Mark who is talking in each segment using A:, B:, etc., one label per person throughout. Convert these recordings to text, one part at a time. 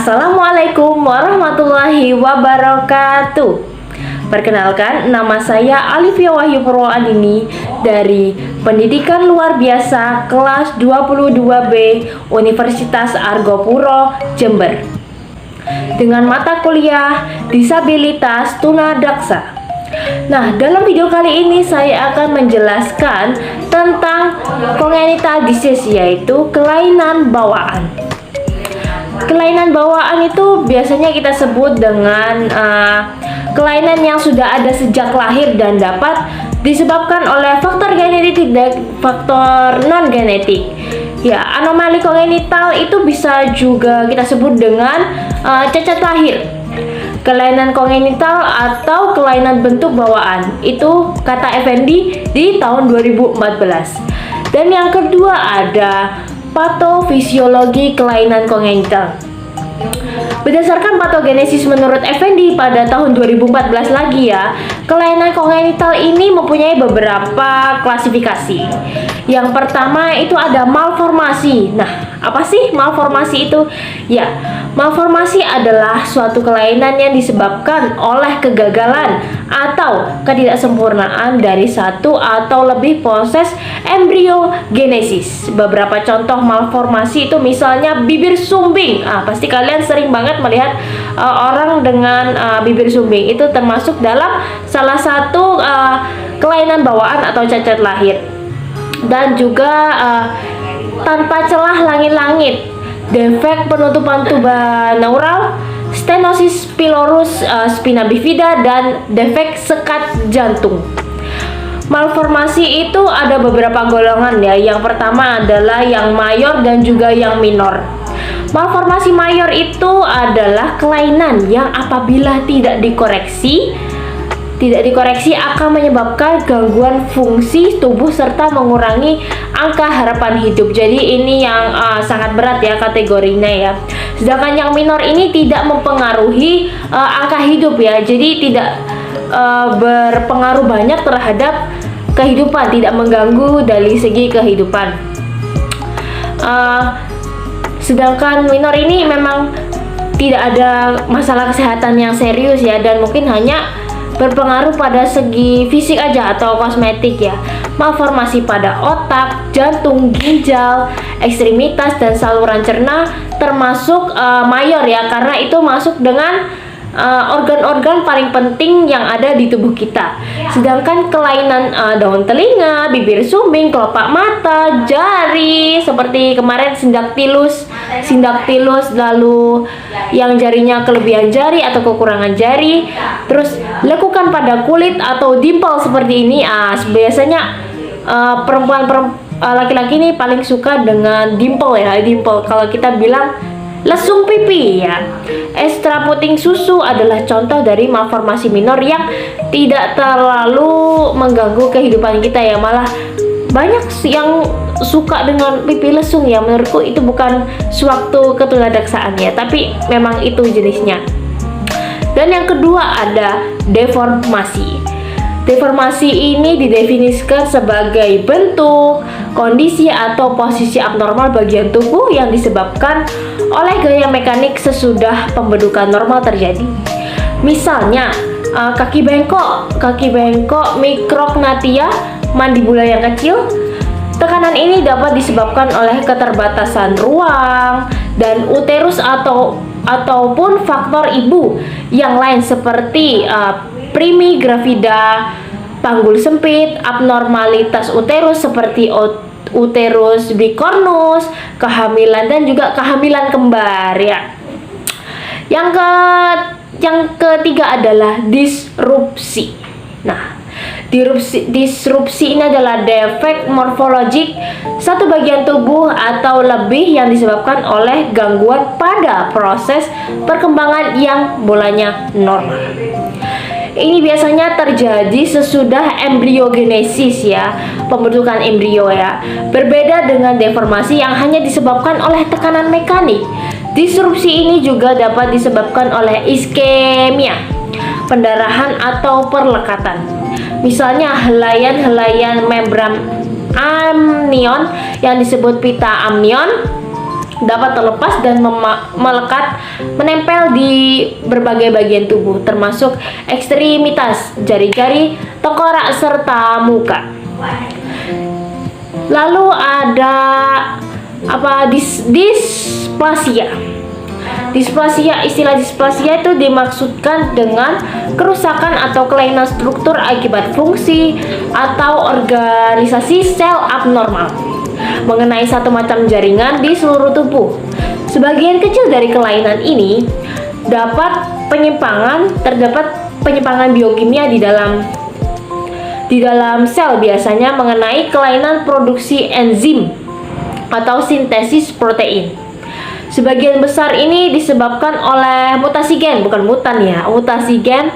A: Assalamualaikum warahmatullahi wabarakatuh. Perkenalkan, nama saya Alifia Wahyu Purwoandini dari Pendidikan Luar Biasa kelas 22B Universitas Argopuro, Jember, dengan mata kuliah Disabilitas Tunadaksa. Nah, dalam video kali ini saya akan menjelaskan tentang congenital disease, yaitu kelainan bawaan. Kelainan bawaan itu biasanya kita sebut dengan kelainan yang sudah ada sejak lahir dan dapat disebabkan oleh faktor genetik dan faktor non genetik. Ya, anomali kongenital itu bisa juga kita sebut dengan cacat lahir. Kelainan kongenital atau kelainan bentuk bawaan itu kata Effendi di tahun 2014. Dan yang kedua ada patofisiologi kelainan kongenital. Berdasarkan patogenesis menurut Effendi pada tahun 2014 lagi ya, kelainan kongenital ini mempunyai beberapa klasifikasi. Yang pertama itu ada malformasi. Nah, apa sih malformasi itu? Ya, malformasi adalah suatu kelainan yang disebabkan oleh kegagalan atau ketidaksempurnaan dari satu atau lebih proses embriogenesis. Beberapa contoh malformasi itu misalnya bibir sumbing. Pasti kalian sering banget melihat orang dengan bibir sumbing. Itu termasuk dalam salah satu kelainan bawaan atau cacat lahir. Dan juga tanpa celah langit-langit, defek penutupan tuba neural, stenosis pylorus spina bifida, dan defek sekat jantung. Malformasi itu ada beberapa golongan ya. Yang pertama adalah yang mayor dan juga yang minor. Malformasi mayor itu adalah kelainan yang apabila tidak dikoreksi akan menyebabkan gangguan fungsi tubuh serta mengurangi angka harapan hidup. Jadi ini yang sangat berat ya kategorinya ya. Sedangkan yang minor ini tidak mempengaruhi angka hidup ya. Jadi tidak berpengaruh banyak terhadap kehidupan, tidak mengganggu dari segi kehidupan. Sedangkan minor ini memang tidak ada masalah kesehatan yang serius ya, dan mungkin hanya berpengaruh pada segi fisik aja atau kosmetik ya. Malformasi pada otak, jantung, ginjal, ekstremitas, dan saluran cerna termasuk mayor ya, karena itu masuk dengan organ-organ paling penting yang ada di tubuh kita. Sedangkan kelainan daun telinga, bibir sumbing, kelopak mata, jari seperti kemarin sindaktilus, lalu yang jarinya kelebihan jari atau kekurangan jari, terus lekukan pada kulit atau dimple seperti ini. Biasanya laki-laki ini paling suka dengan dimple ya, dimple. Kalau kita bilang lesung pipi ya. Ekstra puting susu adalah contoh dari malformasi minor yang tidak terlalu mengganggu kehidupan kita ya. Malah banyak yang suka dengan pipi lesung ya. Menurutku itu bukan suatu ketunadaksaan ya, tapi memang itu jenisnya. Dan yang kedua ada deformasi. Deformasi ini didefinisikan sebagai bentuk, kondisi atau posisi abnormal bagian tubuh yang disebabkan oleh gaya mekanik sesudah pembentukan normal terjadi. Misalnya, kaki bengkok, mikrognathia, mandibula yang kecil. Tekanan ini dapat disebabkan oleh keterbatasan ruang dan uterus ataupun faktor ibu yang lain seperti primi gravida, panggul sempit, abnormalitas uterus seperti uterus bicornus, kehamilan, dan juga kehamilan kembar ya. Yang ketiga adalah disrupsi. Nah, disrupsi ini adalah defek morfologik satu bagian tubuh atau lebih yang disebabkan oleh gangguan pada proses perkembangan yang mulanya normal. Ini biasanya terjadi sesudah embriogenesis ya, pembentukan embrio ya. Berbeda dengan deformasi yang hanya disebabkan oleh tekanan mekanik. Disrupsi ini juga dapat disebabkan oleh iskemia, pendarahan atau perlekatan. Misalnya helaian membran amnion yang disebut pita amnion dapat terlepas dan melekat menempel di berbagai bagian tubuh termasuk ekstremitas, jari-jari, tengkorak serta muka. Lalu ada displasia. Istilah displasia itu dimaksudkan dengan kerusakan atau kelainan struktur akibat fungsi atau organisasi sel abnormal mengenai satu macam jaringan di seluruh tubuh. Sebagian kecil dari kelainan ini terdapat penyimpangan biokimia di dalam sel, biasanya mengenai kelainan produksi enzim atau sintesis protein. Sebagian besar ini disebabkan oleh mutasi gen, bukan mutan ya, mutasi gen,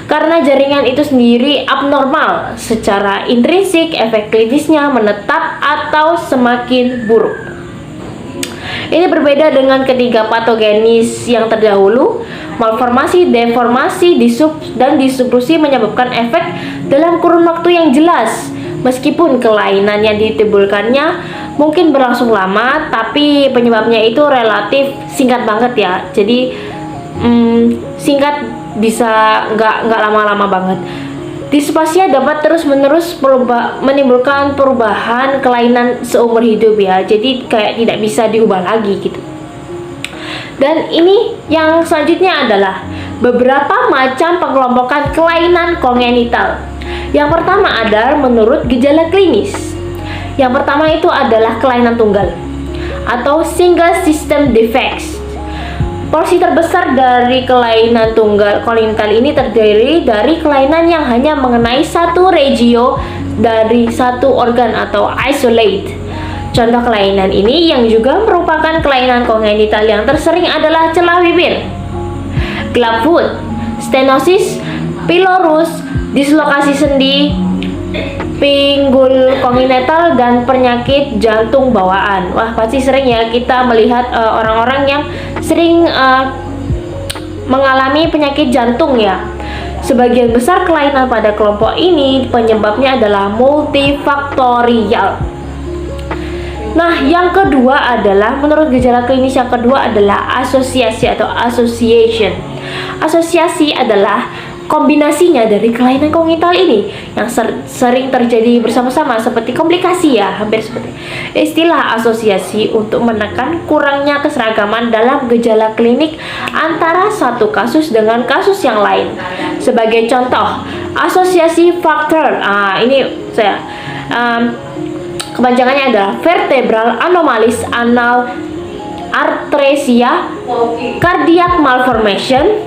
A: karena jaringan itu sendiri abnormal secara intrinsik, efek klinisnya menetap atau semakin buruk. Ini berbeda dengan ketiga patogenis yang terdahulu. Malformasi, deformasi, dan disrupsi menyebabkan efek dalam kurun waktu yang jelas. Meskipun kelainan yang ditimbulkannya mungkin berlangsung lama, tapi penyebabnya itu relatif singkat banget ya. Jadi singkat, bisa nggak lama-lama banget. Displasia dapat terus-menerus menimbulkan perubahan kelainan seumur hidup ya. Jadi kayak tidak bisa diubah lagi gitu. Dan ini yang selanjutnya adalah beberapa macam pengelompokan kelainan kongenital. Yang pertama adalah menurut gejala klinis. Yang pertama itu adalah kelainan tunggal atau single system defects. Porsi terbesar dari kelainan tunggal kongenital ini terdiri dari kelainan yang hanya mengenai satu regio dari satu organ atau isolate. Contoh kelainan ini yang juga merupakan kelainan kongenital yang tersering adalah celah bibir, clubfoot, stenosis pylorus, dislokasi sendi, pinggul kongenital, dan penyakit jantung bawaan. Wah, pasti sering ya kita melihat orang-orang yang sering mengalami penyakit jantung ya. Sebagian besar kelainan pada kelompok ini penyebabnya adalah multifaktorial. Nah, yang kedua adalah menurut gejala klinis yang kedua adalah asosiasi atau association. Asosiasi adalah kombinasinya dari kelainan kongenital ini yang sering terjadi bersama-sama seperti komplikasi ya, hampir seperti istilah asosiasi untuk menekan kurangnya keseragaman dalam gejala klinik antara satu kasus dengan kasus yang lain. Sebagai contoh, asosiasi faktor, ini saya kepanjangannya adalah vertebral anomalies, anal atresia, cardiac malformation,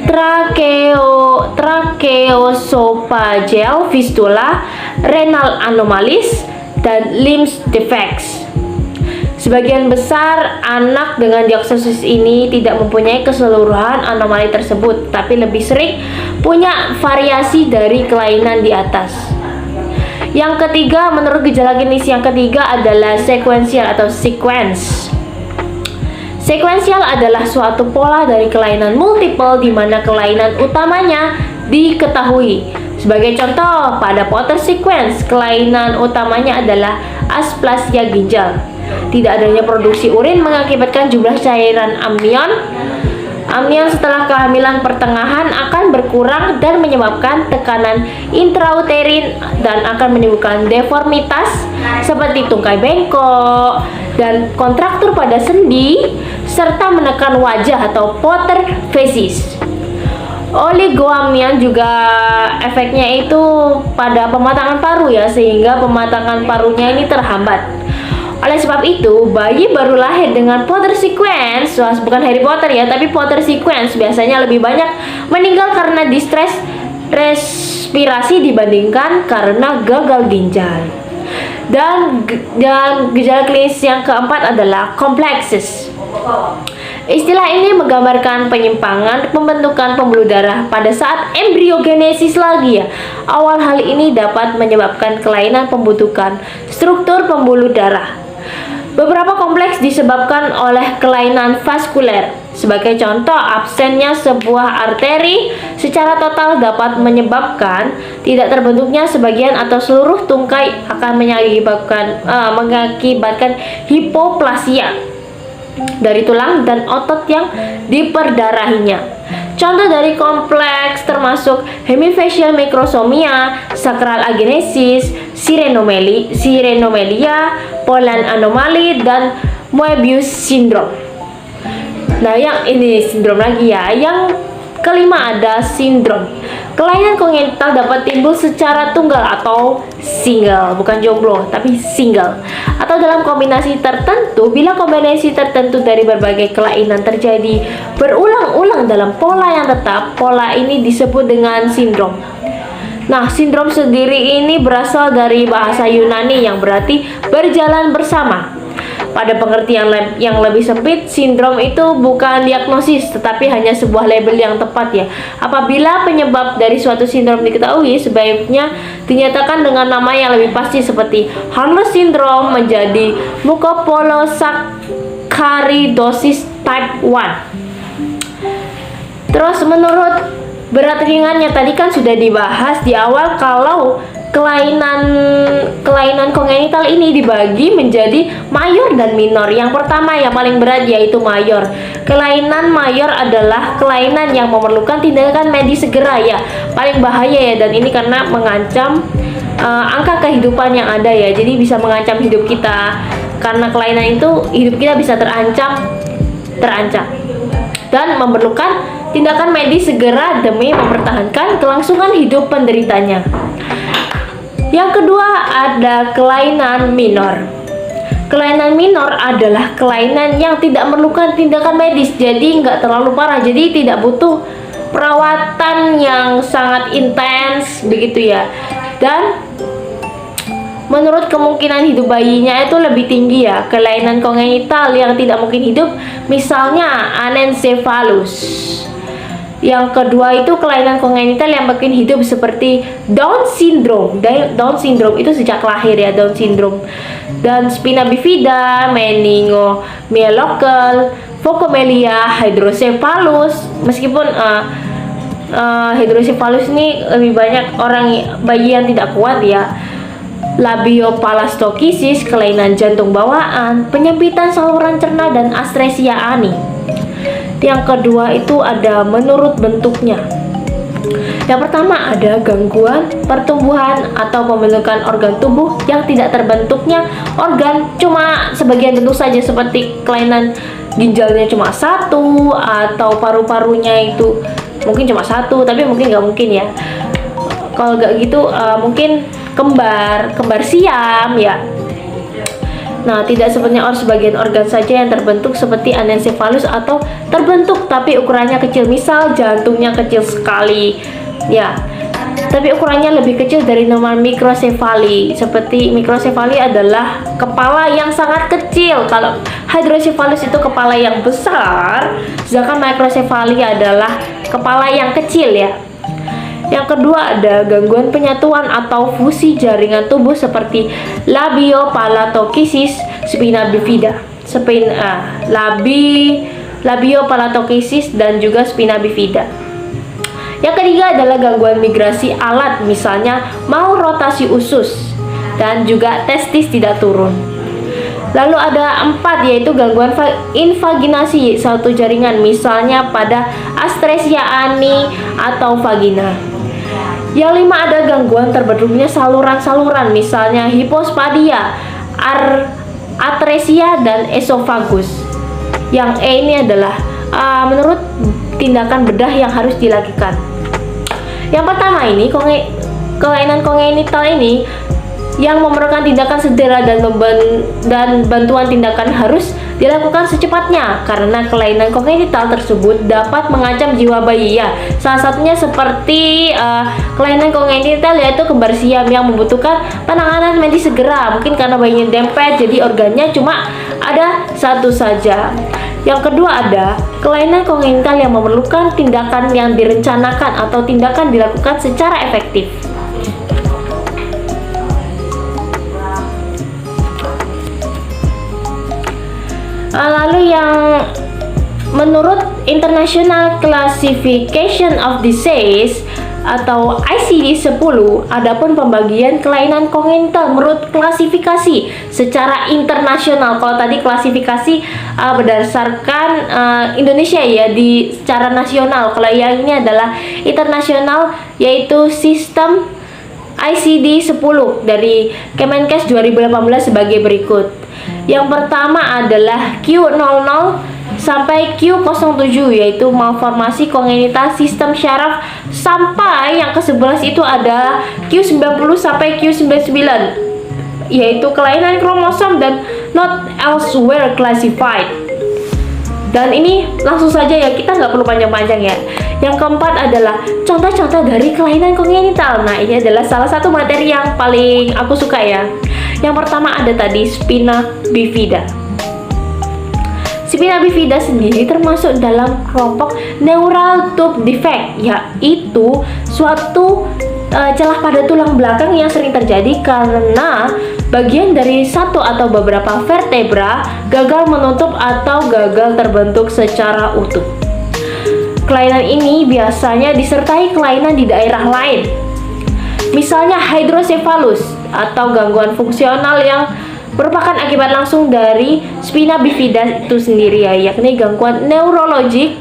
A: tracheoesophageal fistula, renal anomalies, dan limb defects. Sebagian besar anak dengan diagnosis ini tidak mempunyai keseluruhan anomali tersebut, tapi lebih sering punya variasi dari kelainan di atas. Yang ketiga, menurut gejala klinis yang ketiga adalah sekuensial atau sequence. Sekuensial adalah suatu pola dari kelainan multiple di mana kelainan utamanya diketahui. Sebagai contoh, pada Potter sequence, kelainan utamanya adalah asplasia ginjal. Tidak adanya produksi urin mengakibatkan jumlah cairan amnion setelah kehamilan pertengahan akan berkurang dan menyebabkan tekanan intrauterin dan akan menimbulkan deformitas seperti tungkai bengkok dan kontraktur pada sendi serta menekan wajah atau Potter facies. Oligoamnion juga efeknya itu pada pematangan paru ya, sehingga pematangan parunya ini terhambat. Oleh sebab itu, bayi baru lahir dengan Potter sequence, bukan Harry Potter ya, tapi Potter sequence biasanya lebih banyak meninggal karena distress respirasi dibandingkan karena gagal ginjal. Dan gejala klinis yang keempat adalah complexes. Istilah ini menggambarkan penyimpangan pembentukan pembuluh darah pada saat embriogenesis lagi ya. Awal hal ini dapat menyebabkan kelainan pembentukan struktur pembuluh darah. Beberapa kompleks disebabkan oleh kelainan vaskuler. Sebagai contoh, absennya sebuah arteri secara total dapat menyebabkan tidak terbentuknya sebagian atau seluruh tungkai, akan mengakibatkan hipoplasia. dari tulang dan otot yang diperdarahinya. Contoh dari kompleks termasuk hemifacial microsomia, sacral agenesis, sirenomelia, Poland anomaly, dan Moebius syndrome. Nah, yang ini sindrom lagi ya. Yang kelima ada sindrom. Kelainan kongenital dapat timbul secara tunggal atau single, bukan jomblo, tapi single. Atau dalam kombinasi tertentu. Bila kombinasi tertentu dari berbagai kelainan terjadi berulang-ulang dalam pola yang tetap, pola ini disebut dengan sindrom. Nah, sindrom sendiri ini berasal dari bahasa Yunani yang berarti berjalan bersama. Pada pengertian yang lebih sempit, sindrom itu bukan diagnosis, tetapi hanya sebuah label yang tepat ya. Apabila penyebab dari suatu sindrom diketahui, sebaiknya dinyatakan dengan nama yang lebih pasti seperti Harlow syndrome menjadi mucopolysaccharidosis type 1. Terus menurut berat ringannya tadi kan sudah dibahas di awal kalau kelainan kongenital ini dibagi menjadi mayor dan minor. Yang pertama yang paling berat yaitu mayor. Kelainan mayor adalah kelainan yang memerlukan tindakan medis segera ya. Paling bahaya ya, dan ini karena mengancam angka kehidupan yang ada ya. Jadi bisa mengancam hidup kita. Karena kelainan itu hidup kita bisa terancam dan memerlukan tindakan medis segera demi mempertahankan kelangsungan hidup penderitanya. Yang kedua ada kelainan minor. Kelainan minor adalah kelainan yang tidak memerlukan tindakan medis, jadi nggak terlalu parah, jadi tidak butuh perawatan yang sangat intens begitu ya. Dan menurut kemungkinan hidup bayinya itu lebih tinggi ya. Kelainan kongenital yang tidak mungkin hidup misalnya anencephalus. Yang kedua itu kelainan kongenital yang mungkin hidup seperti Down syndrome. Down syndrome itu sejak lahir ya, Down syndrome. Dan spina bifida, meningomyelocele, phocomelia, hydrocephalus. Meskipun hydrocephalus ini lebih banyak bayi yang tidak kuat ya. Labiopalastokisis, kelainan jantung bawaan, penyempitan saluran cerna, dan atresia ani. Yang kedua itu ada menurut bentuknya. Yang pertama ada gangguan pertumbuhan atau pembentukan organ tubuh yang tidak terbentuknya organ cuma sebagian bentuk saja, seperti kelainan ginjalnya cuma satu atau paru-parunya itu mungkin cuma satu, tapi mungkin nggak mungkin ya. Kalau nggak gitu mungkin kembar siam ya. Nah, tidak sebenarnya sebagian organ saja yang terbentuk seperti anencephalus atau terbentuk tapi ukurannya kecil. Misal jantungnya kecil sekali ya, tapi ukurannya lebih kecil dari normal mikrosefali. Seperti mikrosefali adalah kepala yang sangat kecil. Kalau hydrocephalus itu kepala yang besar, sedangkan mikrosefali adalah kepala yang kecil ya. Yang kedua ada gangguan penyatuan atau fusi jaringan tubuh seperti labiopalatokisis, spina bifida, labiopalatokisis dan juga spina bifida. Yang ketiga adalah gangguan migrasi alat, misalnya mau rotasi usus dan juga testis tidak turun. Lalu ada 4 yaitu gangguan invaginasi suatu jaringan, misalnya pada atresia ani atau vagina. Yang 5 ada gangguan terbentuknya saluran-saluran, misalnya hipospadia, atresia, dan esofagus. Yang E ini adalah menurut tindakan bedah yang harus dilakukan. Yang pertama ini kelainan kongenital ini yang memerlukan tindakan segera dan bantuan tindakan harus dilakukan secepatnya karena kelainan kongenital tersebut dapat mengancam jiwa bayi ya. Salah satunya seperti kelainan kongenital yaitu kembar siam yang membutuhkan penanganan medis segera, mungkin karena bayinya dempet jadi organnya cuma ada satu saja. Yang kedua ada kelainan kongenital yang memerlukan tindakan yang direncanakan atau tindakan dilakukan secara efektif. Lalu yang menurut International Classification of Disease, atau ICD-10. Adapun pembagian kelainan kongenital menurut klasifikasi secara internasional. Kalau tadi klasifikasi berdasarkan Indonesia ya, di secara nasional. Kalau yang ini adalah internasional, yaitu sistem ICD-10 dari Kemenkes 2018 sebagai berikut. Yang pertama adalah Q00 sampai Q07, yaitu malformasi kongenital sistem syaraf, sampai yang ke-11 itu ada Q90 sampai Q99, yaitu kelainan kromosom dan not elsewhere classified. Dan ini langsung saja ya, kita nggak perlu panjang-panjang ya. Yang keempat adalah contoh-contoh dari kelainan kongenital. Nah, ini adalah salah satu materi yang paling aku suka ya. Yang pertama ada tadi spina bifida. Spina bifida sendiri termasuk dalam kelompok neural tube defect, yaitu suatu celah pada tulang belakang yang sering terjadi karena bagian dari satu atau beberapa vertebra gagal menutup atau gagal terbentuk secara utuh. Kelainan ini biasanya disertai kelainan di daerah lain, misalnya hydrocephalus atau gangguan fungsional yang merupakan akibat langsung dari spina bifida itu sendiri ya, yakni gangguan neurologik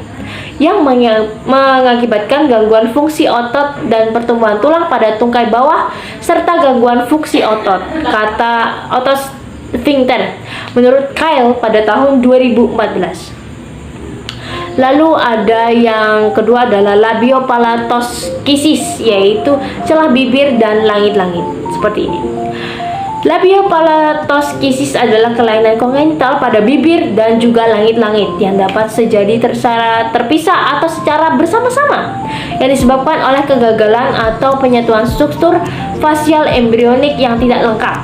A: yang mengakibatkan gangguan fungsi otot dan pertumbuhan tulang pada tungkai bawah serta gangguan fungsi otot, kata otot sphincter menurut Kyle pada tahun 2014. Lalu ada yang kedua adalah labiopalatoskisis, yaitu celah bibir dan langit-langit seperti ini. Labiopalatoskisis adalah kelainan kongenital pada bibir dan juga langit-langit yang dapat terjadi secara terpisah atau secara bersama-sama, yang disebabkan oleh kegagalan atau penyatuan struktur fasial embrionik yang tidak lengkap.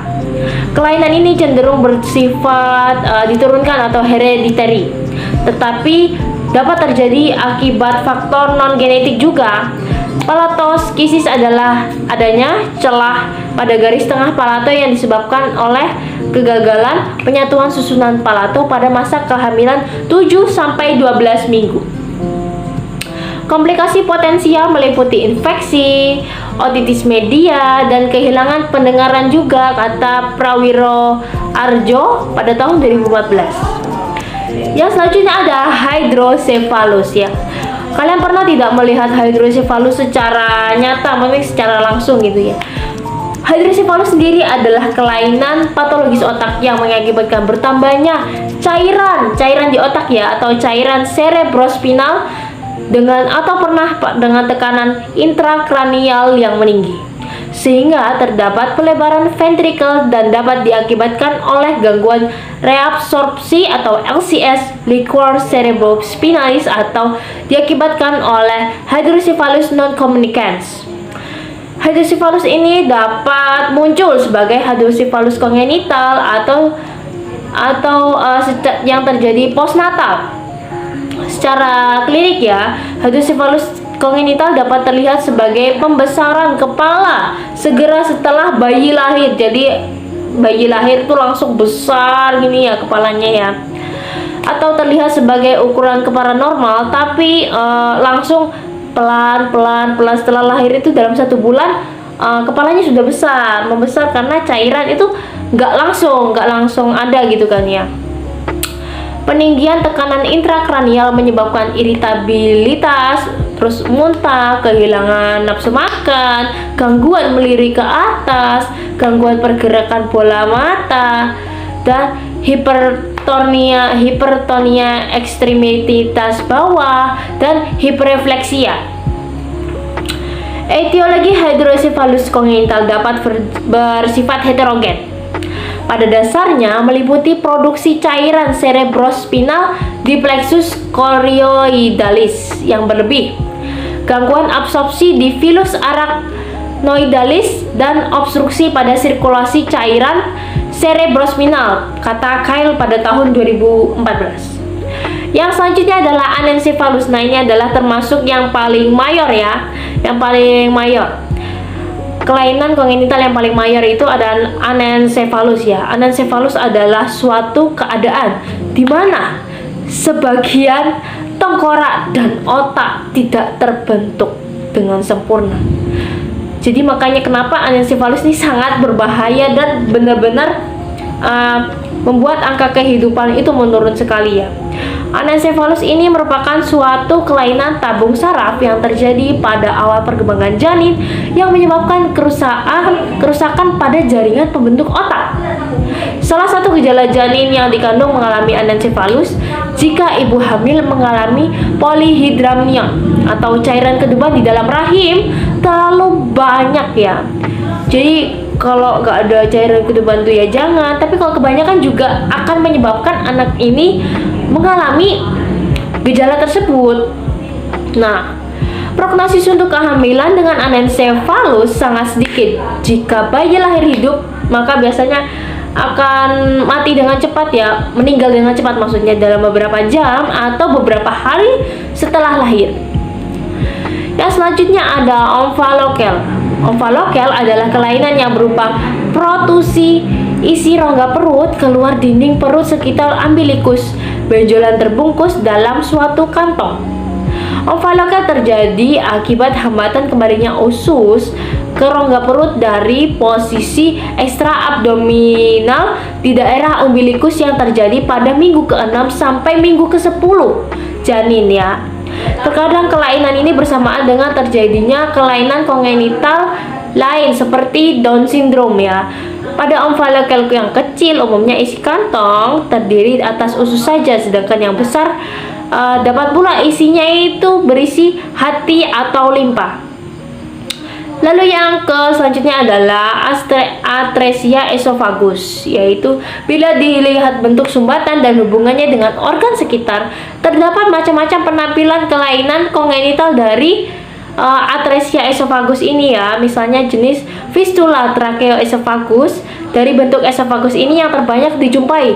A: Kelainan ini cenderung bersifat diturunkan atau hereditary, tetapi dapat terjadi akibat faktor non-genetik juga. Palatoskisis adalah adanya celah pada garis tengah palato yang disebabkan oleh kegagalan penyatuan susunan palato pada masa kehamilan 7-12 minggu. Komplikasi potensial meliputi infeksi, otitis media, dan kehilangan pendengaran juga, kata Prawiro Arjo pada tahun 2014. Yang selanjutnya ada hydrocephalus ya. Kalian pernah tidak melihat hydrocephalus secara nyata, maksudnya secara langsung gitu ya? Hydrocephalus sendiri adalah kelainan patologis otak yang mengakibatkan bertambahnya cairan di otak ya, atau cairan cerebrospinal dengan tekanan intrakranial yang meninggi, sehingga terdapat pelebaran ventrikel dan dapat diakibatkan oleh gangguan reabsorpsi atau LCS liquor cerebrospinalis atau diakibatkan oleh hydrocephalus non-communicans. Hydrocephalus ini dapat muncul sebagai hydrocephalus kongenital atau yang terjadi postnatal. Secara klinik ya, hydrocephalus kongenital dapat terlihat sebagai pembesaran kepala segera setelah bayi lahir. Jadi bayi lahir tuh langsung besar gini ya kepalanya ya. Atau terlihat sebagai ukuran kepala normal, tapi langsung pelan setelah lahir itu dalam 1 bulan kepalanya sudah membesar karena cairan itu nggak langsung ada gitu kan ya. Peninggian tekanan intrakranial menyebabkan iritabilitas, terus muntah, kehilangan nafsu makan, gangguan melirik ke atas, gangguan pergerakan bola mata, dan hipertonia ekstremitas bawah, dan hiperrefleksia. Etiologi hydrocephalus kongenital dapat bersifat heterogen. Pada dasarnya meliputi produksi cairan cerebrospinal di plexus chorioidalis yang berlebih, gangguan absorpsi di filus arachnoidalis, dan obstruksi pada sirkulasi cairan cerebrospinal, kata Kyle pada tahun 2014. Yang selanjutnya adalah anencephalus. Nah, ini adalah termasuk yang paling mayor ya, kelainan kongenital yang paling mayor itu ada anencephalus ya. Anencephalus adalah suatu keadaan di mana sebagian tengkorak dan otak tidak terbentuk dengan sempurna. Jadi makanya kenapa anencefalus ini sangat berbahaya dan benar-benar membuat angka kehidupan itu menurun sekali ya. Anencefalus ini merupakan suatu kelainan tabung saraf yang terjadi pada awal perkembangan janin yang menyebabkan kerusakan pada jaringan pembentuk otak. Salah satu gejala janin yang dikandung mengalami anencefalus jika ibu hamil mengalami polyhydramnion atau cairan kedeban di dalam rahim terlalu banyak ya. Jadi kalau nggak ada cairan kedeban tuh ya jangan, tapi kalau kebanyakan juga akan menyebabkan anak ini mengalami gejala tersebut. Nah, prognosis untuk kehamilan dengan anencefalus sangat sedikit. Jika bayi lahir hidup, maka biasanya akan mati dengan cepat ya, meninggal dengan cepat maksudnya dalam beberapa jam atau beberapa hari setelah lahir. Yang selanjutnya ada omphalokel. Omphalokel adalah kelainan yang berupa protusi isi rongga perut keluar dinding perut sekitar umbilikus, benjolan terbungkus dalam suatu kantong. Omphalokel terjadi akibat hambatan kembalinya usus ke rongga perut dari posisi ekstra abdominal di daerah umbilikus yang terjadi pada minggu ke-6 sampai minggu ke-10 janin ya. Terkadang kelainan ini bersamaan dengan terjadinya kelainan kongenital lain seperti Down syndrome ya. Pada omphalokel yang kecil umumnya isi kantong terdiri atas usus saja, sedangkan yang besar dapat pula isinya itu berisi hati atau limpa. Lalu yang selanjutnya adalah atresia esophagus, yaitu bila dilihat bentuk sumbatan dan hubungannya dengan organ sekitar, terdapat macam-macam penampilan kelainan kongenital dari atresia esophagus ini ya. Misalnya jenis fistula tracheoesophagus. Dari bentuk esophagus ini yang terbanyak dijumpai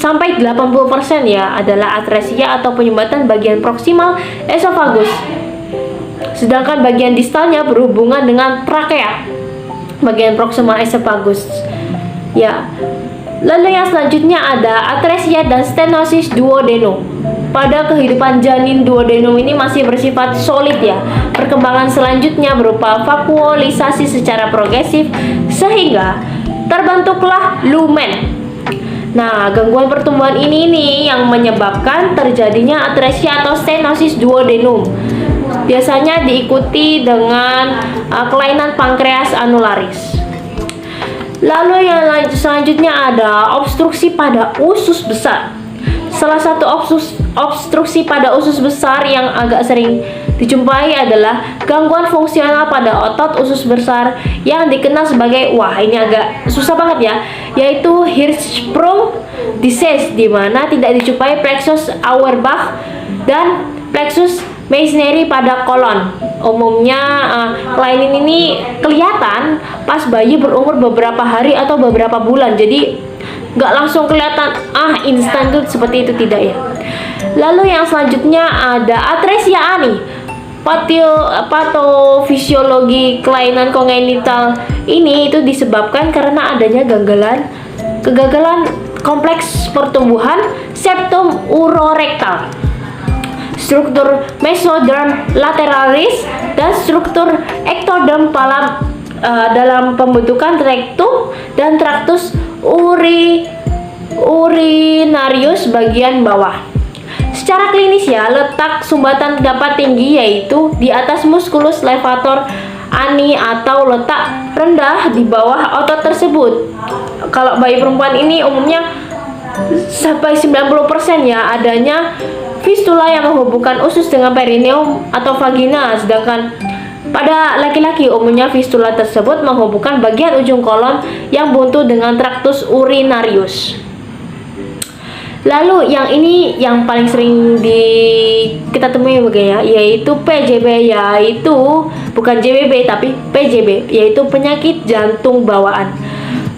A: sampai 80% ya adalah atresia atau penyumbatan bagian proksimal esophagus. Sedangkan bagian distalnya berhubungan dengan trakea, bagian proksimal esophagus. Ya. Lalu yang selanjutnya ada atresia dan stenosis duodenum. Pada kehidupan janin duodenum ini masih bersifat solid ya. Perkembangan selanjutnya berupa vakuolisasi secara progresif sehingga terbentuklah lumen. Nah, gangguan pertumbuhan ini nih yang menyebabkan terjadinya atresia atau stenosis duodenum. Biasanya diikuti dengan kelainan pankreas anularis. Lalu yang selanjutnya ada obstruksi pada usus besar. Salah satu obstruksi pada usus besar yang agak sering dijumpai adalah gangguan fungsional pada otot usus besar yang dikenal sebagai, wah ini agak susah banget ya, yaitu Hirschsprung disease, di mana tidak dijumpai plexus Auerbach dan plexus Meissneri pada kolon. Umumnya kelainan ini kelihatan pas bayi berumur beberapa hari atau beberapa bulan, jadi nggak langsung kelihatan instan tuh seperti itu, tidak ya. Lalu yang selanjutnya ada atresia ani. Patofisiologi kelainan kongenital ini itu disebabkan karena adanya kegagalan kompleks pertumbuhan septum urorektal, struktur mesoderm lateralis, dan struktur ektoderm dalam pembentukan rektum dan traktus urinarius bagian bawah. Secara klinis ya, letak sumbatan terdapat tinggi yaitu di atas musculus levator ani atau letak rendah di bawah otot tersebut. Kalau bayi perempuan ini umumnya sampai 90% ya adanya fistula yang menghubungkan usus dengan perineum atau vagina, sedangkan pada laki-laki umumnya fistula tersebut menghubungkan bagian ujung kolon yang buntu dengan traktus urinarius. Lalu yang ini yang paling sering kita temui ya, yaitu PJB, yaitu bukan JBB tapi PJB, yaitu penyakit jantung bawaan.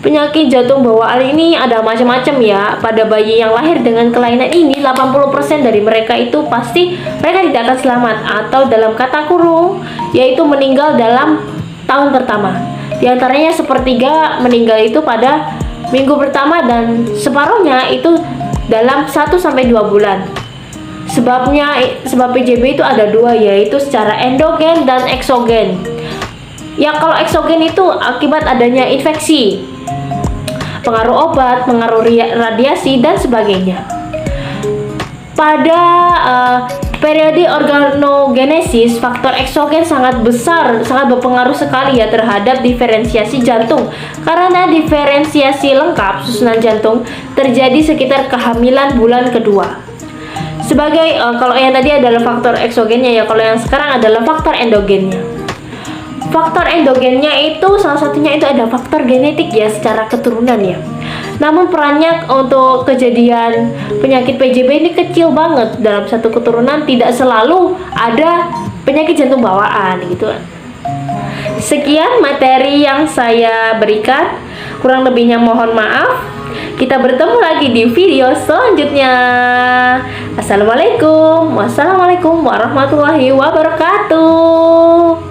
A: Penyakit jantung bawaan ini ada macam-macam ya. Pada bayi yang lahir dengan kelainan ini, 80% dari mereka itu pasti mereka tidak akan selamat, atau dalam kata kurung yaitu meninggal dalam tahun pertama. Di antaranya sepertiga meninggal itu pada minggu pertama dan separuhnya itu dalam 1-2 bulan. Sebab PJB itu ada dua, yaitu secara endogen dan eksogen. Ya, kalau eksogen itu akibat adanya infeksi, pengaruh obat, pengaruh radiasi dan sebagainya. Pada periode organogenesis, faktor eksogen sangat besar, sangat berpengaruh sekali ya terhadap diferensiasi jantung. Karena diferensiasi lengkap susunan jantung terjadi sekitar kehamilan bulan kedua. Sebagai kalau yang tadi adalah faktor eksogennya ya, kalau yang sekarang adalah faktor endogennya. Faktor endogennya itu salah satunya itu ada faktor genetik ya, secara keturunan ya. Namun perannya untuk kejadian penyakit PJB ini kecil banget. Dalam satu keturunan tidak selalu ada penyakit jantung bawaan gitu. Sekian materi yang saya berikan, kurang lebihnya mohon maaf. Kita bertemu lagi di video selanjutnya. Assalamualaikum warahmatullahi wabarakatuh.